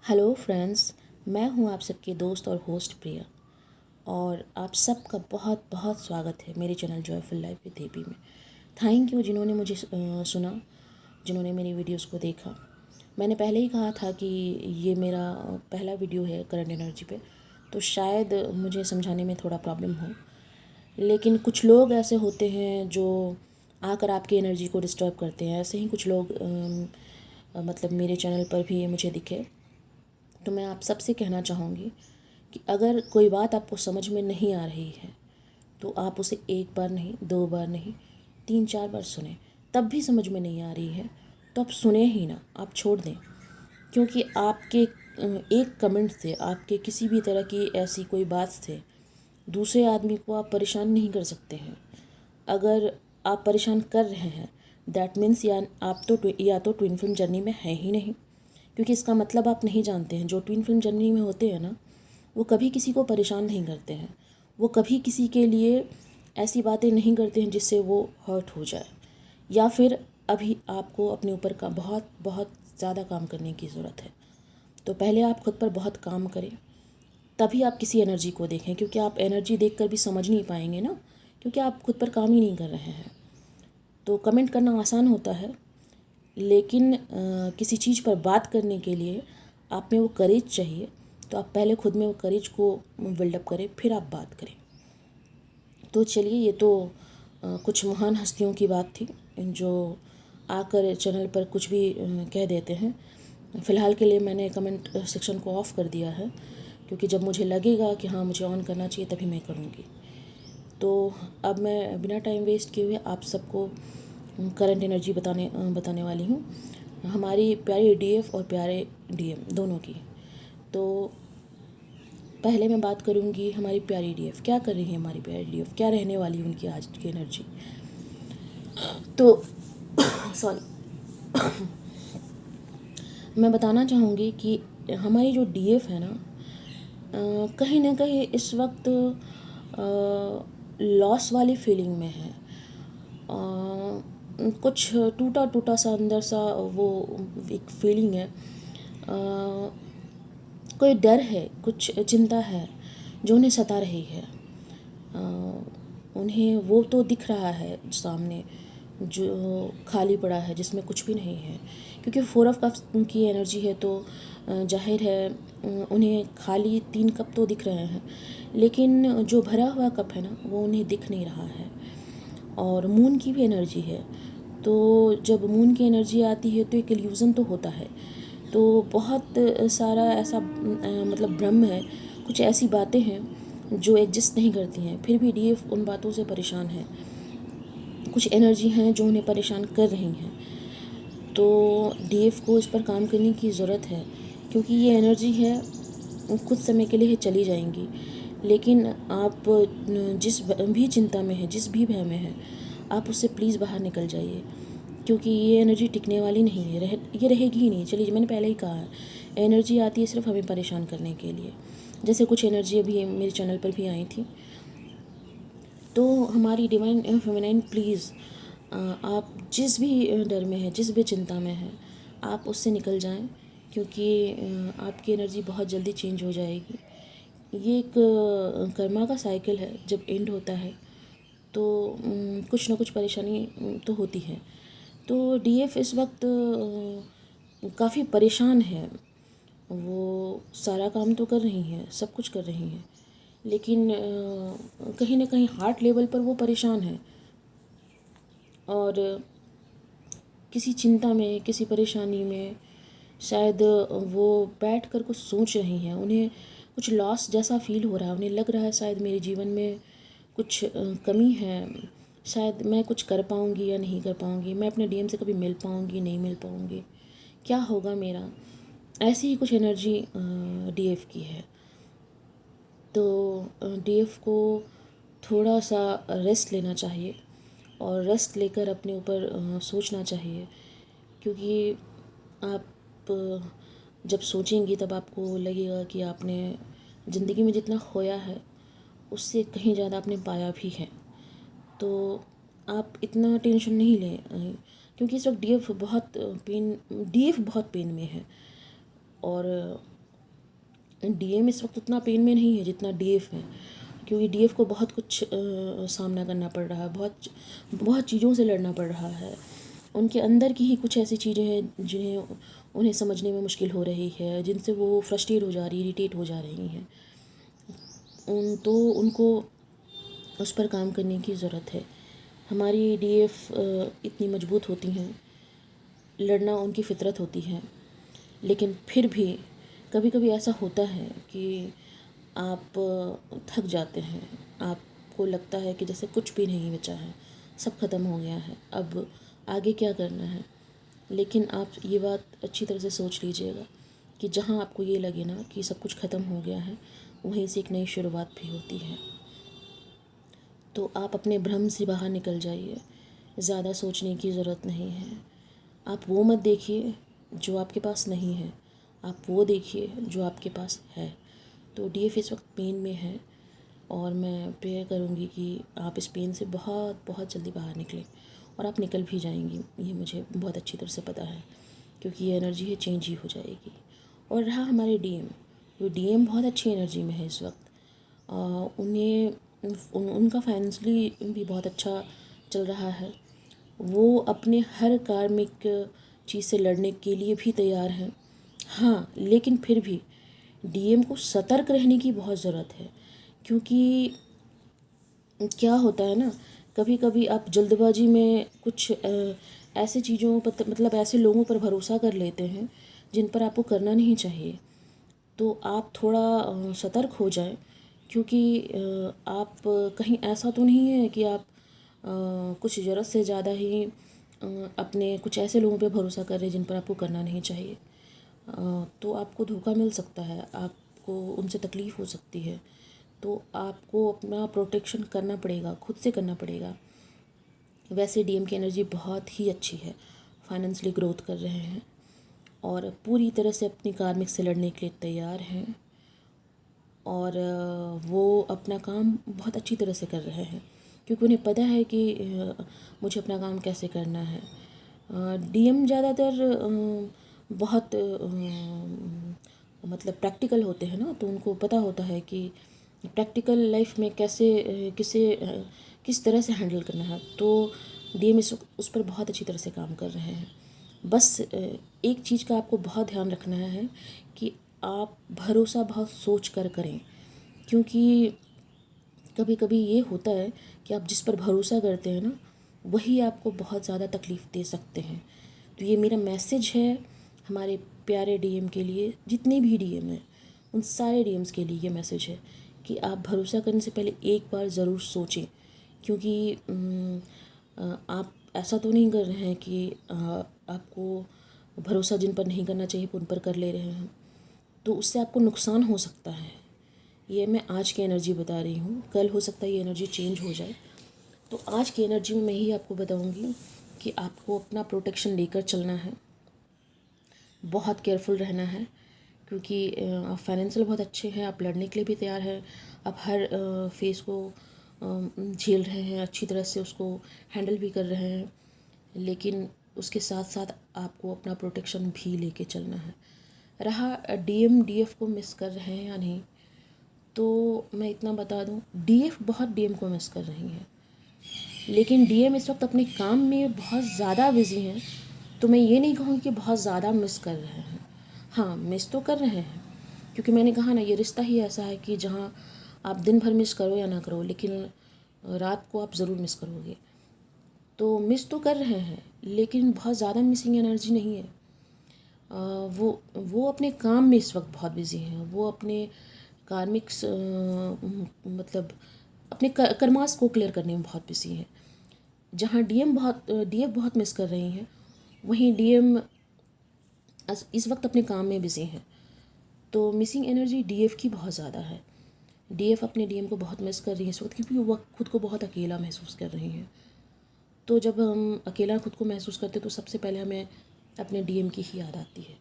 Hello friends, मैं हूं आप सबके दोस्त और होस्ट प्रिया। और आप सबका बहुत बहुत स्वागत है मेरे channel joyful life with AB में। थैंक यू जिन्होंने मुझे सुना, जिन्होंने मेरी वीडियोस को देखा। मैंने पहले ही कहा था कि ये मेरा पहला वीडियो है करंट एनर्जी पे, तो शायद मुझे समझाने में थोड़ा प्रॉब्लम हो। लेकिन कुछ लोग ऐसे होते हैं जो आकर आपकी एनर्जी को डिस्टर्ब करते हैं। ऐसे ही कुछ लोग मतलब मेरे चैनल पर भी मुझे दिखे। तो मैं आप सबसे कहना चाहूँगी कि अगर कोई बात आपको समझ में नहीं आ रही है तो आप उसे एक बार नहीं, दो बार नहीं, तीन चार बार सुने। तब भी समझ में नहीं आ रही है तो आप सुने ही ना, आप छोड़ दें। क्योंकि आपके एक कमेंट से, आपके किसी भी तरह की ऐसी कोई बात से दूसरे आदमी को आप परेशान नहीं कर सकते हैं। अगर आप परेशान कर रहे हैं दैट मीन्स या तो ट्विन फिल्म जर्नी में है ही नहीं। क्योंकि इसका मतलब आप नहीं जानते हैं, जो ट्विन फिल्म जर्नी में होते हैं ना, वो कभी किसी को परेशान नहीं करते हैं। वो कभी किसी के लिए ऐसी बातें नहीं करते हैं जिससे वो हर्ट हो जाए, या फिर अभी आपको अपने ऊपर का बहुत बहुत ज़्यादा काम करने की ज़रूरत है। तो पहले आप खुद पर बहुत काम करें, तभी आप किसी एनर्जी को देखें। क्योंकि आप एनर्जी देखकर भी समझ नहीं पाएंगे ना, क्योंकि आप खुद पर काम ही नहीं कर रहे हैं। तो कमेंट करना आसान होता है, लेकिन किसी चीज़ पर बात करने के लिए आप में वो करेज चाहिए। तो आप पहले खुद में वो करेज को बिल्डअप करें, फिर आप बात करें। तो चलिए, ये तो कुछ महान हस्तियों की बात थी जो आकर चैनल पर कुछ भी कह देते हैं। फ़िलहाल के लिए मैंने कमेंट सेक्शन को ऑफ़ कर दिया है, क्योंकि जब मुझे लगेगा कि हाँ मुझे ऑन करना चाहिए तभी मैं करूँगी। तो अब मैं बिना टाइम वेस्ट किए हुए आप सबको करंट एनर्जी बताने वाली हूँ, हमारी प्यारी डीएफ और प्यारे डीएम दोनों की। तो पहले मैं बात करूँगी हमारी प्यारी डीएफ क्या कर रही है। हमारी प्यारी डीएफ क्या रहने वाली है उनकी आज की एनर्जी। तो सॉरी, मैं बताना चाहूँगी कि हमारी जो डीएफ है ना, कहीं ना कहीं इस वक्त लॉस वाली फीलिंग में है। कुछ टूटा टूटा सा अंदर सा वो एक फीलिंग है। कोई डर है, कुछ चिंता है जो उन्हें सता रही है। उन्हें वो तो दिख रहा है सामने जो खाली पड़ा है, जिसमें कुछ भी नहीं है। क्योंकि 4 ऑफ कप्स की एनर्जी है, तो जाहिर है उन्हें खाली 3 कप तो दिख रहे हैं, लेकिन जो भरा हुआ कप है ना वो उन्हें दिख नहीं रहा है। और मून की भी एनर्जी है, तो जब मून की एनर्जी आती है तो एक इल्यूज़न तो होता है। तो बहुत सारा ऐसा मतलब भ्रम है, कुछ ऐसी बातें हैं जो एग्जिस्ट नहीं करती हैं, फिर भी डीएफ उन बातों से परेशान है। कुछ एनर्जी हैं जो उन्हें परेशान कर रही हैं। तो डीएफ को इस पर काम करने की ज़रूरत है, क्योंकि ये एनर्जी है कुछ समय के लिए ही चली जाएंगी। लेकिन आप जिस भी चिंता में है, जिस भी भय में है, आप उससे प्लीज़ बाहर निकल जाइए। क्योंकि ये एनर्जी टिकने वाली नहीं है, ये रहेगी ही नहीं। चलिए, मैंने पहले ही कहा है, एनर्जी आती है सिर्फ हमें परेशान करने के लिए। जैसे कुछ एनर्जी अभी मेरे चैनल पर भी आई थी। तो हमारी डिवाइन फेमिनाइन प्लीज़, आप जिस भी डर में है, जिस भी चिंता में है, आप उससे निकल जाएं। क्योंकि आपकी एनर्जी बहुत जल्दी चेंज हो जाएगी। ये एक कर्मा का साइकिल है, जब एंड होता है तो कुछ ना कुछ परेशानी तो होती है। तो डीएफ इस वक्त काफ़ी परेशान है। वो सारा काम तो कर रही हैं, सब कुछ कर रही हैं, लेकिन कहीं ना कहीं हार्ट लेवल पर वो परेशान है। और किसी चिंता में, किसी परेशानी में शायद वो बैठ कर कुछ सोच रही हैं। उन्हें कुछ लॉस जैसा फील हो रहा है। उन्हें लग रहा है शायद मेरे जीवन में कुछ कमी है, शायद मैं कुछ कर पाऊँगी या नहीं कर पाऊँगी, मैं अपने डीएम से कभी मिल पाऊँगी, नहीं मिल पाऊँगी, क्या होगा मेरा। ऐसी ही कुछ एनर्जी डीएफ की है। तो डीएफ को थोड़ा सा रेस्ट लेना चाहिए, और रेस्ट लेकर अपने ऊपर सोचना चाहिए। क्योंकि आप जब सोचेंगी तब आपको लगेगा कि आपने ज़िंदगी में जितना खोया है उससे कहीं ज़्यादा आपने पाया भी है। तो आप इतना टेंशन नहीं लें, क्योंकि इस वक्त डीएफ बहुत पेन में है। और डीएम इस वक्त उतना पेन में नहीं है जितना डीएफ है, क्योंकि डीएफ को बहुत कुछ सामना करना पड़ रहा है, बहुत बहुत चीज़ों से लड़ना पड़ रहा है। उनके अंदर की ही कुछ ऐसी चीज़ें हैं जिन्हें उन्हें समझने में मुश्किल हो रही है, जिनसे वो फ्रस्ट्रेट हो जा रही, इरिटेट हो जा रही हैं। तो उनको उस पर काम करने की ज़रूरत है। हमारी डीएफ इतनी मजबूत होती हैं, लड़ना उनकी फितरत होती है, लेकिन फिर भी कभी कभी ऐसा होता है कि आप थक जाते हैं, आपको लगता है कि जैसे कुछ भी नहीं बचा है, सब ख़त्म हो गया है, अब आगे क्या करना है। लेकिन आप ये बात अच्छी तरह से सोच लीजिएगा कि जहाँ आपको ये लगे ना कि सब कुछ ख़त्म हो गया है, वहीं से एक नई शुरुआत भी होती है। तो आप अपने भ्रम से बाहर निकल जाइए, ज़्यादा सोचने की ज़रूरत नहीं है। आप वो मत देखिए जो आपके पास नहीं है, आप वो देखिए जो आपके पास है। तो डीएफ इस वक्त पेन में है, और मैं प्रेयर करूँगी कि आप इस पेन से बहुत बहुत जल्दी बाहर निकलें, और आप निकल भी जाएंगी, ये मुझे बहुत अच्छी तरह से पता है, क्योंकि ये एनर्जी है चेंज ही हो जाएगी। और रहा हमारे डीएम, वो डीएम बहुत अच्छी एनर्जी में है इस वक्त। उन्हें उनका फाइनेंशली भी बहुत अच्छा चल रहा है। वो अपने हर कार्मिक चीज़ से लड़ने के लिए भी तैयार हैं। हाँ, लेकिन फिर भी डीएम को सतर्क रहने की बहुत ज़रूरत है, क्योंकि क्या होता है ना, कभी कभी आप जल्दबाजी में कुछ ऐसे चीज़ों पर, मतलब ऐसे लोगों पर भरोसा कर लेते हैं जिन पर आपको करना नहीं चाहिए। तो आप थोड़ा सतर्क हो जाएं, क्योंकि आप कहीं ऐसा तो नहीं है कि आप कुछ ज़रूरत से ज़्यादा ही अपने कुछ ऐसे लोगों पे भरोसा कर रहे हैं जिन पर आपको करना नहीं चाहिए। तो आपको धोखा मिल सकता है, आपको उनसे तकलीफ़ हो सकती है। तो आपको अपना प्रोटेक्शन करना पड़ेगा, खुद से करना पड़ेगा। वैसे डीएम की एनर्जी बहुत ही अच्छी है, फाइनेंशियली ग्रोथ कर रहे हैं और पूरी तरह से अपनी कार्मिक से लड़ने के लिए तैयार हैं, और वो अपना काम बहुत अच्छी तरह से कर रहे हैं, क्योंकि उन्हें पता है कि मुझे अपना काम कैसे करना है। डीएम ज़्यादातर बहुत मतलब प्रैक्टिकल होते हैं ना, तो उनको पता होता है कि प्रैक्टिकल लाइफ में कैसे किस तरह से हैंडल करना है। तो डीएम उस पर बहुत अच्छी तरह से काम कर रहे हैं। बस एक चीज़ का आपको बहुत ध्यान रखना है कि आप भरोसा बहुत सोच कर करें, क्योंकि कभी कभी ये होता है कि आप जिस पर भरोसा करते हैं ना, वही आपको बहुत ज़्यादा तकलीफ़ दे सकते हैं। तो ये मेरा मैसेज है हमारे प्यारे डीएम के लिए, जितने भी डीएम हैं उन सारे डीएम्स के लिए ये मैसेज है कि आप भरोसा करने से पहले एक बार ज़रूर सोचें, क्योंकि आप ऐसा तो नहीं कर रहे हैं कि आपको भरोसा जिन पर नहीं करना चाहिए उन पर कर ले रहे हैं, तो उससे आपको नुकसान हो सकता है। ये मैं आज की एनर्जी बता रही हूँ, कल हो सकता है ये एनर्जी चेंज हो जाए। तो आज की एनर्जी में मैं ही आपको बताऊँगी कि आपको अपना प्रोटेक्शन लेकर चलना है, बहुत केयरफुल रहना है, क्योंकि आप फाइनेंशियल बहुत अच्छे हैं, आप लड़ने के लिए भी तैयार हैं, आप हर फेस को झेल रहे हैं, अच्छी तरह से उसको हैंडल भी कर रहे हैं, लेकिन उसके साथ साथ आपको अपना प्रोटेक्शन भी लेके चलना है। रहा डीएम डीएफ को मिस कर रहे हैं या नहीं, तो मैं इतना बता दूं, डीएफ बहुत डीएम को मिस कर रही हैं, लेकिन डीएम इस वक्त अपने काम में बहुत ज़्यादा बिजी हैं। तो मैं ये नहीं कहूँगी कि बहुत ज़्यादा मिस कर रहे हैं, हाँ मिस तो कर रहे हैं, क्योंकि मैंने कहा ना, ये रिश्ता ही ऐसा है कि जहाँ आप दिन भर मिस करो या ना करो, लेकिन रात को आप ज़रूर मिस करोगे। तो मिस तो कर रहे हैं, लेकिन बहुत ज़्यादा मिसिंग एनर्जी नहीं है। वो अपने काम में इस वक्त बहुत बिजी हैं, वो अपने कार्मिक मतलब अपने कर्मास को क्लियर करने में बहुत बिजी हैं। जहाँ डीएफ बहुत मिस कर रही हैं, वहीं डीएम इस वक्त अपने काम में बिजी हैं। तो मिसिंग एनर्जी डीएफ की बहुत ज़्यादा है। डीएफ अपने डीएम को बहुत मिस कर रही है इस वक्त, क्योंकि वो खुद को बहुत अकेला महसूस कर रही हैं। तो जब हम अकेला खुद को महसूस करते तो सबसे पहले हमें अपने डीएम की ही याद आती है।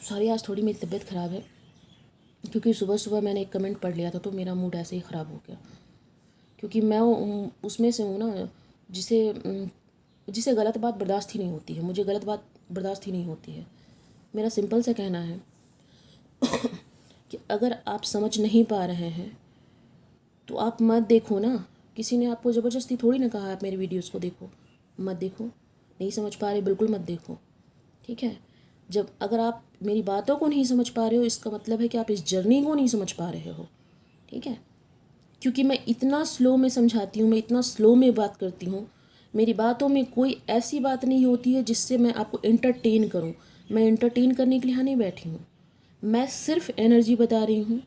सॉरी, आज थोड़ी मेरी तबीयत ख़राब है, क्योंकि सुबह सुबह मैंने एक कमेंट पढ़ लिया था, तो मेरा मूड ऐसे ही ख़राब हो गया। क्योंकि मैं उसमें से हूँ ना, जिसे जिसे गलत बात बर्दाश्त ही नहीं होती है। मुझे गलत बात बर्दाश्त ही नहीं होती है। मेरा सिंपल सा कहना है कि अगर आप समझ नहीं पा रहे हैं तो आप मत देखो ना। किसी ने आपको ज़बरदस्ती थोड़ी ना कहा आप मेरे वीडियोस को देखो, मत देखो। नहीं समझ पा रहे, बिल्कुल मत देखो, ठीक है। जब अगर आप मेरी बातों को नहीं समझ पा रहे हो, इसका मतलब है कि आप इस जर्नी को नहीं समझ पा रहे हो, ठीक है। क्योंकि मैं इतना स्लो में समझाती हूँ, मैं इतना स्लो में बात करती हूँ, मेरी बातों में कोई ऐसी बात नहीं होती है जिससे मैं आपको एंटरटेन करूँ। मैं एंटरटेन करने के लिए यहाँ नहीं बैठी हूँ, मैं सिर्फ एनर्जी बता रही हूँ,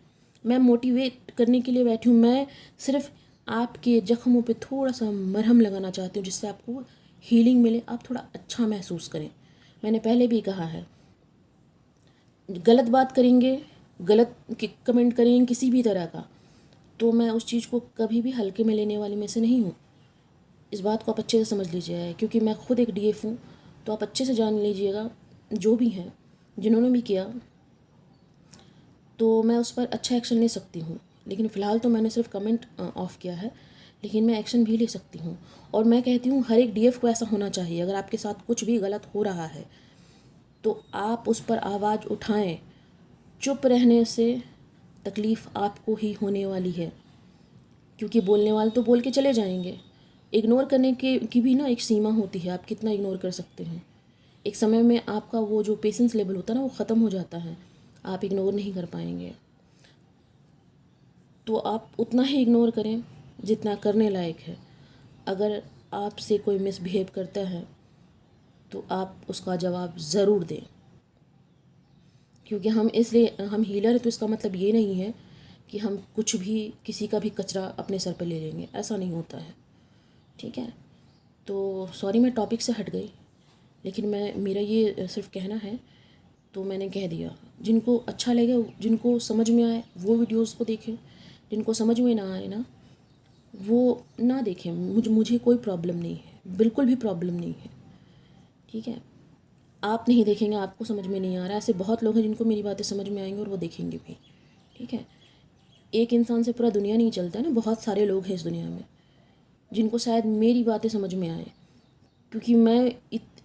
मैं मोटिवेट करने के लिए बैठी हूँ। मैं सिर्फ आपके ज़ख्मों पे थोड़ा सा मरहम लगाना चाहती हूँ जिससे आपको हीलिंग मिले, आप थोड़ा अच्छा महसूस करें। मैंने पहले भी कहा है, गलत बात करेंगे, गलत कमेंट करेंगे किसी भी तरह का, तो मैं उस चीज़ को कभी भी हल्के में लेने वाली में से नहीं हूँ। इस बात को आप अच्छे से समझ लीजिएगा, क्योंकि मैं खुद एक डीएफ हूँ, तो आप अच्छे से जान लीजिएगा। जो भी हैं, जिन्होंने भी किया, तो मैं उस पर अच्छा एक्शन ले सकती हूँ। लेकिन फ़िलहाल तो मैंने सिर्फ कमेंट ऑफ़ किया है, लेकिन मैं एक्शन भी ले सकती हूँ। और मैं कहती हूँ हर एक डीएफ को ऐसा होना चाहिए। अगर आपके साथ कुछ भी गलत हो रहा है तो आप उस पर आवाज़ उठाएं। चुप रहने से तकलीफ़ आपको ही होने वाली है, क्योंकि बोलने वाले तो बोल के चले जाएंगे। इग्नोर करने के की भी ना एक सीमा होती है, आप कितना इग्नोर कर सकते हैं। एक समय में आपका वो जो पेशेंस लेवल होता है ना, वो ख़त्म हो जाता है, आप इग्नोर नहीं कर पाएंगे। तो आप उतना ही इग्नोर करें जितना करने लायक है। अगर आपसे कोई मिसबिहेव करता है तो आप उसका जवाब ज़रूर दें, क्योंकि हम हीलर हैं, तो इसका मतलब ये नहीं है कि हम कुछ भी, किसी का भी कचरा अपने सर पे ले लेंगे, ऐसा नहीं होता है, ठीक है। तो सॉरी मैं टॉपिक से हट गई, लेकिन मेरा ये सिर्फ कहना है, तो मैंने कह दिया। जिनको अच्छा लगे, जिनको समझ में आए वो वीडियोस को देखें, जिनको समझ में ना आए ना, वो ना देखें। मुझे कोई प्रॉब्लम नहीं है, बिल्कुल भी प्रॉब्लम नहीं है, ठीक है। आप नहीं देखेंगे, आपको समझ में नहीं आ रहा, ऐसे बहुत लोग हैं जिनको मेरी बातें समझ में आएंगी और वो देखेंगे भी, ठीक है। एक इंसान से पूरा दुनिया नहीं चलता है ना, बहुत सारे लोग हैं इस दुनिया में जिनको शायद मेरी बातें समझ में आए, क्योंकि मैं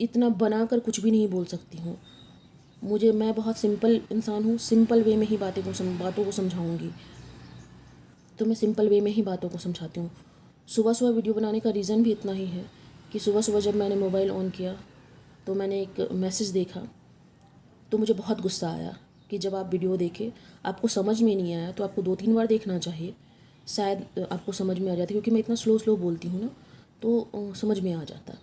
इतना बनाकर कुछ भी नहीं बोल सकती हूँ। मैं बहुत सिंपल इंसान हूँ, सिंपल वे में ही बातों को समझाऊँगी, तो मैं सिंपल वे में ही बातों को समझाती हूँ। सुबह सुबह वीडियो बनाने का रीज़न भी इतना ही है कि सुबह सुबह जब मैंने मोबाइल ऑन किया तो मैंने एक मैसेज देखा, तो मुझे बहुत गुस्सा आया कि जब आप वीडियो देखें, आपको समझ में नहीं आया तो आपको 2-3 बार देखना चाहिए, शायद आपको समझ में आ जाती। क्योंकि मैं इतना स्लो स्लो बोलती हूँ ना, तो समझ में आ जाता।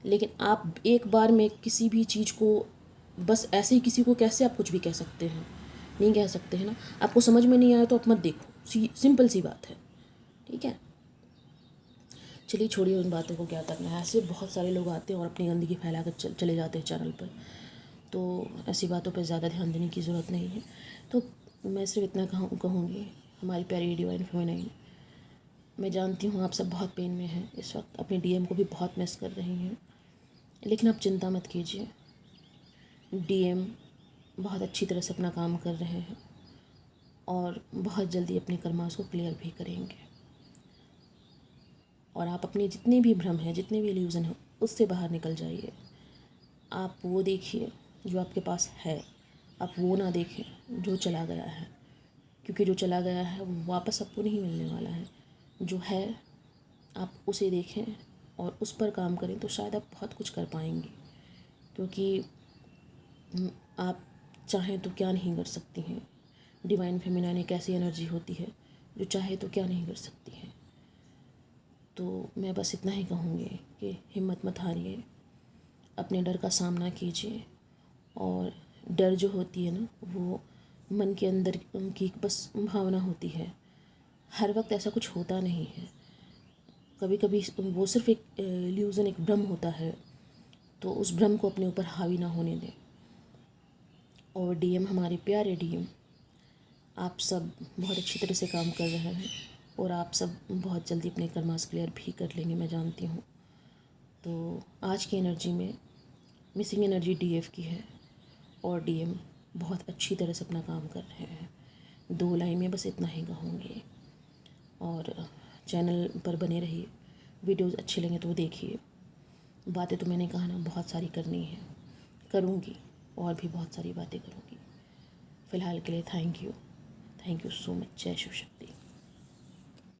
लेकिन आप एक बार में किसी भी चीज़ को बस ऐसे ही किसी को कैसे आप कुछ भी कह सकते हैं? नहीं कह सकते हैं ना। आपको समझ में नहीं आया तो आप मत देखो, सिंपल सी बात है, ठीक है। चलिए छोड़िए उन बातों को, क्या करना है। ऐसे बहुत सारे लोग आते हैं और अपनी गंदगी फैला कर चले जाते हैं चैनल पर, तो ऐसी बातों पर ज़्यादा ध्यान देने की ज़रूरत नहीं है। तो मैं सिर्फ इतना कहूँगी, हमारी प्यारी डिवाइन फेमिनाइन, मैं जानती हूँ आप सब बहुत पेन में हैं इस वक्त, अपने डीएम को भी बहुत मिस कर रही हैं, लेकिन आप चिंता मत कीजिए। डीएम बहुत अच्छी तरह से अपना काम कर रहे हैं और बहुत जल्दी अपने कर्मास को क्लियर भी करेंगे। और आप अपने जितने भी भ्रम हैं, जितने भी इल्यूज़न हैं, उससे बाहर निकल जाइए। आप वो देखिए जो आपके पास है, आप वो ना देखें जो चला गया है, क्योंकि जो चला गया है वो वापस आपको नहीं मिलने वाला है। जो है आप उसे देखें और उस पर काम करें, तो शायद आप बहुत कुछ कर पाएंगे। क्योंकि आप चाहें तो क्या नहीं कर सकती हैं। डिवाइन फेमिनाइन एक ऐसी एनर्जी होती है जो चाहे तो क्या नहीं कर सकती है। तो मैं बस इतना ही कहूँगी कि हिम्मत मत हारिए, अपने डर का सामना कीजिए। और डर जो होती है ना, वो मन के अंदर की बस भावना होती है, हर वक्त ऐसा कुछ होता नहीं है। कभी कभी वो सिर्फ एक इल्यूज़न, एक भ्रम होता है, तो उस भ्रम को अपने ऊपर हावी ना होने दें। और डीएम, हमारे प्यारे डीएम, आप सब बहुत अच्छी तरह से काम कर रहे हैं और आप सब बहुत जल्दी अपने कर्मास क्लियर भी कर लेंगे, मैं जानती हूँ। तो आज की एनर्जी में मिसिंग एनर्जी डीएफ की है और डीएम बहुत अच्छी तरह से अपना काम कर रहे हैं। 2 लाइन में बस इतना ही कहूँगी। और चैनल पर बने रहिए, वीडियोस अच्छे लगे तो देखिए। बातें तो मैंने कहा ना, बहुत सारी करनी है, करूँगी, और भी बहुत सारी बातें करूँगी। फ़िलहाल के लिए थैंक यू सो मच। जय शिव शक्ति।